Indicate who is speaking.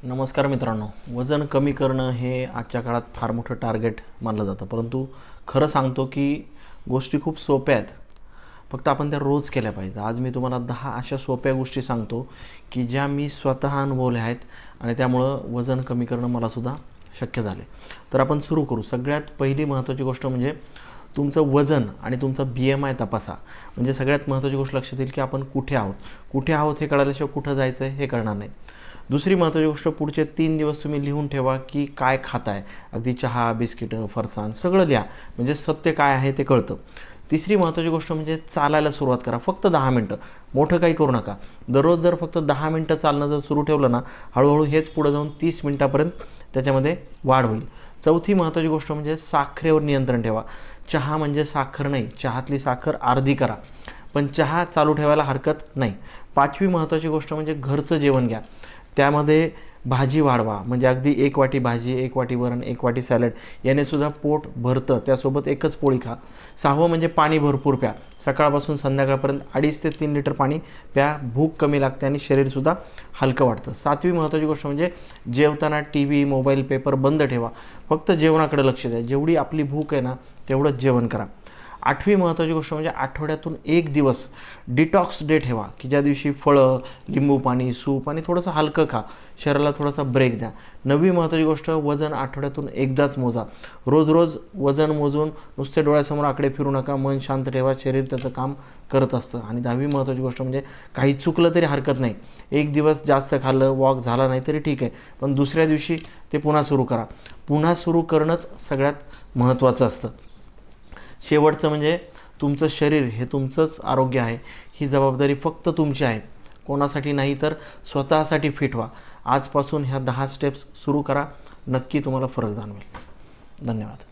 Speaker 1: नमस्कार मित्रांनो. वजन कमी करणं हे आजच्या काळात फार मोठं टार्गेट मानलं जातं, परंतु खरं सांगतो की गोष्टी खूप सोप्या आहेत. फक्त आपण त्या रोज केल्या पाहिजे. आज मी तुम्हाला 10 अशा सोप्या गोष्टी सांगतो की ज्या मी स्वतः अनुभवल्या आहेत आणि त्यामुळं वजन कमी करणं मलासुद्धा शक्य झाले. तर आपण सुरू करू. सगळ्यात पहिली महत्त्वाची गोष्ट म्हणजे तुमचं वजन आणि तुमचा BMI तपासा. म्हणजे सगळ्यात महत्त्वाची गोष्ट लक्षात येईल की आपण कुठे आहोत हे कळाल्याशिवाय कुठं जायचं आहे हे कळणार नाही. दुसरी महत्त्वाची गोष्ट, पुढचे 3 दिवस तुम्ही लिहून ठेवा की काय खाताय. अगदी चहा, बिस्किटं, फरसाण सगळं लिहा, म्हणजे सत्य काय आहे ते कळतं. तिसरी महत्त्वाची गोष्ट म्हणजे चालायला सुरुवात करा. फक्त 10 मिनटं, मोठं काही करू नका. दररोज जर फक्त 10 मिनटं चालणं जर सुरू ठेवलं ना, हळूहळू हेच पुढं जाऊन 30 मिनटापर्यंत त्याच्यामध्ये वाढ होईल. चौथी महत्त्वाची गोष्ट म्हणजे साखरेवर नियंत्रण ठेवा. चहा म्हणजे साखर नाही, चहातली साखर अर्धी करा, पण चहा चालू ठेवायला हरकत नाही. पाचवी महत्त्वाची गोष्ट म्हणजे घरचं जेवण घ्या. त्यामध्ये भाजी वाढवा, म्हणजे अगदी 1 वाटी भाजी, 1 वाटी वरण, 1 वाटी सॅलड, याने सुद्धा पोट भरतं. त्यासोबत एकच पोळी खा. 6वं म्हणजे पाणी भरपूर प्या. सकाळपासून संध्याकाळपर्यंत 2.5 ते 3 लिटर पाणी प्या. भूक कमी लागते आणि शरीरसुद्धा हलकं वाटतं. 7वी महत्त्वाची गोष्ट म्हणजे जेवताना TV, मोबाईल, पेपर बंद ठेवा. फक्त जेवणाकडे लक्ष द्या. जेवढी आपली भूक आहे ना, तेवढंच जेवण करा. 8वी महत्त्वाची गोष्ट म्हणजे आठवड्यातून 1 दिवस डिटॉक्स डे ठेवा, की ज्या दिवशी फळं, लिंबू पाणी, सूप आणि थोडंसं हलकं खा. शरीराला थोडासा ब्रेक द्या. 9वी महत्त्वाची गोष्ट, वजन आठवड्यातून एकदाच मोजा. रोज वजन मोजून नुसते डोळ्यासमोर आकडे फिरू नका. मन शांत ठेवा, शरीर त्याचं काम करत असतं. आणि 10वी महत्त्वाची गोष्ट म्हणजे काही चुकलं तरी हरकत नाही. 1 दिवस जास्त खाल्लं, वॉक झाला नाही तरी ठीक आहे, पण दुसऱ्या दिवशी ते पुन्हा सुरू करा. पुन्हा सुरू करणंच सगळ्यात महत्त्वाचं असतं. शेवटचं म्हणजे तुमचं शरीर हे तुमचंच आरोग्य आहे. ही जबाबदारी फक्त तुमची आहे, कोणासाठी नाही, तर स्वतःसाठी फिट व्हा. आजपासून ह्या 10 स्टेप्स सुरू करा. नक्की तुम्हाला फरक जाणवेल. धन्यवाद.